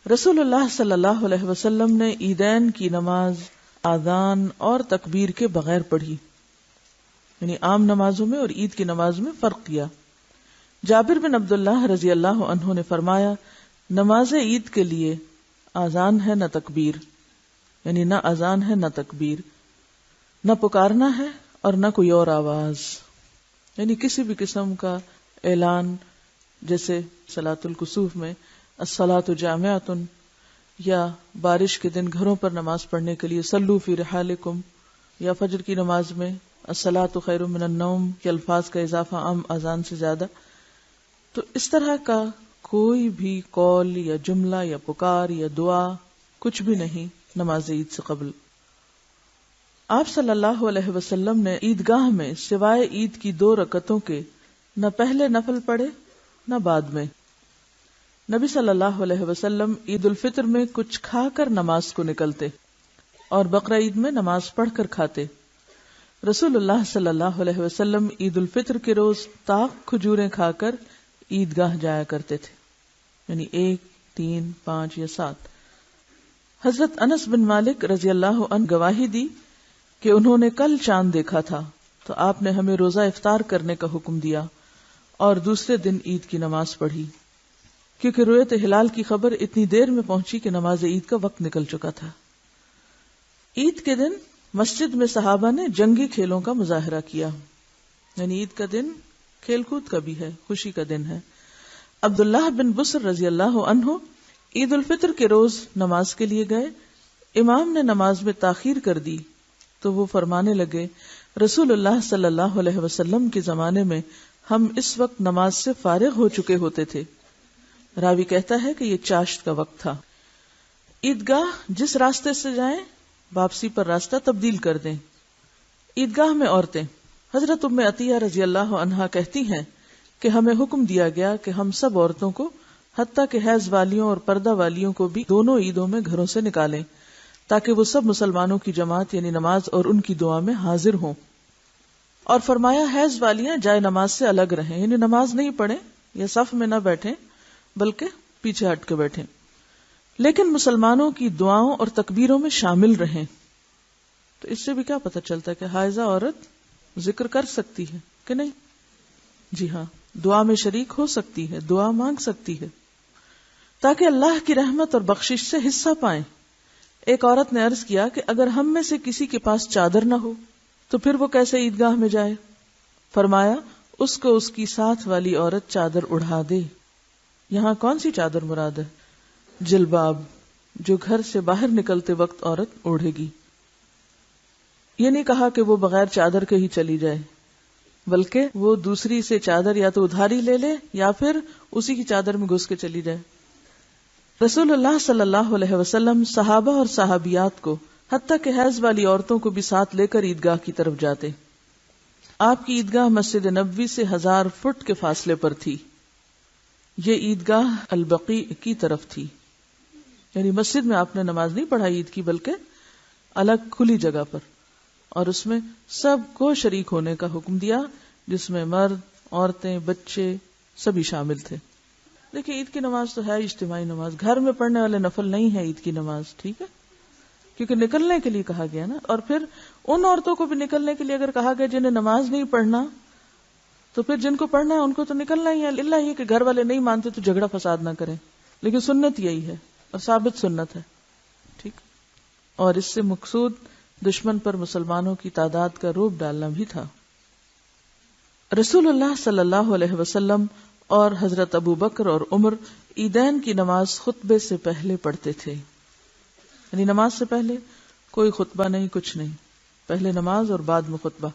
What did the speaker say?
رسول اللہ صلی اللہ علیہ وسلم نے عیدین کی نماز آذان اور تکبیر کے بغیر پڑھی، یعنی عام نمازوں میں اور عید کی نماز میں فرق کیا۔ جابر بن عبداللہ رضی اللہ عنہ نے فرمایا، نماز عید کے لیے آذان ہے نہ تکبیر، یعنی نہ آذان ہے نہ تکبیر، نہ پکارنا ہے اور نہ کوئی اور آواز، یعنی کسی بھی قسم کا اعلان، جیسے صلاۃ الکسوف میں الصلاۃ جامعۃ، یا بارش کے دن گھروں پر نماز پڑھنے کے لیے صلوا فی رحالکم، یا فجر کی نماز میں الصلاۃ خیر من النوم کے الفاظ کا اضافہ عام اذان سے زیادہ۔ تو اس طرح کا کوئی بھی قول یا جملہ یا پکار یا دعا کچھ بھی نہیں نماز عید سے قبل۔ آپ صلی اللہ علیہ وسلم نے عیدگاہ میں سوائے عید کی 2 رکعتوں کے نہ پہلے نفل پڑھے نہ بعد میں۔ نبی صلی اللہ علیہ وسلم عید الفطر میں کچھ کھا کر نماز کو نکلتے اور بقرہ عید میں نماز پڑھ کر کھاتے۔ رسول اللہ صلی اللہ علیہ وسلم عید الفطر کے روز طاق کھجوریں کھا کر عیدگاہ جایا کرتے تھے، یعنی 1، 3، 5 یا 7۔ حضرت انس بن مالک رضی اللہ عنہ گواہی دی کہ انہوں نے کل چاند دیکھا تھا تو آپ نے ہمیں روزہ افطار کرنے کا حکم دیا اور دوسرے دن عید کی نماز پڑھی، کیونکہ رؤیت ہلال کی خبر اتنی دیر میں پہنچی کہ نماز عید کا وقت نکل چکا تھا۔ عید کے دن مسجد میں صحابہ نے جنگی کھیلوں کا مظاہرہ کیا، یعنی عید کا دن کھیل کود کا بھی ہے، خوشی کا دن ہے۔ عبداللہ بن بسر رضی اللہ عنہ عید الفطر کے روز نماز کے لیے گئے، امام نے نماز میں تاخیر کر دی تو وہ فرمانے لگے، رسول اللہ صلی اللہ علیہ وسلم کے زمانے میں ہم اس وقت نماز سے فارغ ہو چکے ہوتے تھے۔ راوی کہتا ہے کہ یہ چاشت کا وقت تھا۔ عیدگاہ جس راستے سے جائیں واپسی پر راستہ تبدیل کر دیں۔ عیدگاہ میں عورتیں، حضرت ام عطیہ رضی اللہ عنہا کہتی ہیں کہ ہمیں حکم دیا گیا کہ ہم سب عورتوں کو، حتیٰ کہ حیض والیوں اور پردہ والیوں کو بھی، دونوں عیدوں میں گھروں سے نکالیں تاکہ وہ سب مسلمانوں کی جماعت یعنی نماز اور ان کی دعا میں حاضر ہوں۔ اور فرمایا حیض والیاں جائے نماز سے الگ رہیں، یعنی نماز نہیں پڑھیں یا صف میں نہ بیٹھیں بلکہ پیچھے ہٹ کے بیٹھیں، لیکن مسلمانوں کی دعاؤں اور تکبیروں میں شامل رہیں۔ تو اس سے بھی کیا پتہ چلتا ہے کہ حائضہ عورت ذکر کر سکتی ہے کہ نہیں؟ جی ہاں، دعا میں شریک ہو سکتی ہے، دعا مانگ سکتی ہے تاکہ اللہ کی رحمت اور بخشش سے حصہ پائیں۔ ایک عورت نے عرض کیا کہ اگر ہم میں سے کسی کے پاس چادر نہ ہو تو پھر وہ کیسے عیدگاہ میں جائے؟ فرمایا اس کو اس کی ساتھ والی عورت چادر اڑا دے۔ یہاں کون سی چادر مراد ہے؟ جلباب، جو گھر سے باہر نکلتے وقت عورت اوڑھے گی۔ یہ نہیں کہا کہ وہ بغیر چادر کے ہی چلی جائے، بلکہ وہ دوسری سے چادر یا تو ادھاری لے لے یا پھر اسی کی چادر میں گھس کے چلی جائے۔ رسول اللہ صلی اللہ علیہ وسلم صحابہ اور صحابیات کو، حتیٰ کہ حیض والی عورتوں کو بھی ساتھ لے کر عیدگاہ کی طرف جاتے۔ آپ کی عیدگاہ مسجد نبوی سے 1000 فٹ کے فاصلے پر تھی۔ یہ عیدگاہ البقیع کی طرف تھی، یعنی مسجد میں آپ نے نماز نہیں پڑھائی عید کی، بلکہ الگ کھلی جگہ پر، اور اس میں سب کو شریک ہونے کا حکم دیا، جس میں مرد، عورتیں، بچے سبھی شامل تھے۔ دیکھیں عید کی نماز تو ہے اجتماعی نماز، گھر میں پڑھنے والے نفل نہیں ہے عید کی نماز، ٹھیک ہے، کیونکہ نکلنے کے لیے کہا گیا نا۔ اور پھر ان عورتوں کو بھی نکلنے کے لیے اگر کہا گیا جنہیں نماز نہیں پڑھنا، تو پھر جن کو پڑھنا ہے ان کو تو نکلنا ہی ہے، اللہ یہ کہ گھر والے نہیں مانتے تو جھگڑا فساد نہ کریں، لیکن سنت یہی ہے اور ثابت سنت ہے، ٹھیک۔ اور اس سے مقصود دشمن پر مسلمانوں کی تعداد کا رعب ڈالنا بھی تھا۔ رسول اللہ صلی اللہ علیہ وسلم اور حضرت ابو بکر اور عمر عیدین کی نماز خطبے سے پہلے پڑھتے تھے، یعنی نماز سے پہلے کوئی خطبہ نہیں، کچھ نہیں، پہلے نماز اور بعد میں خطبہ۔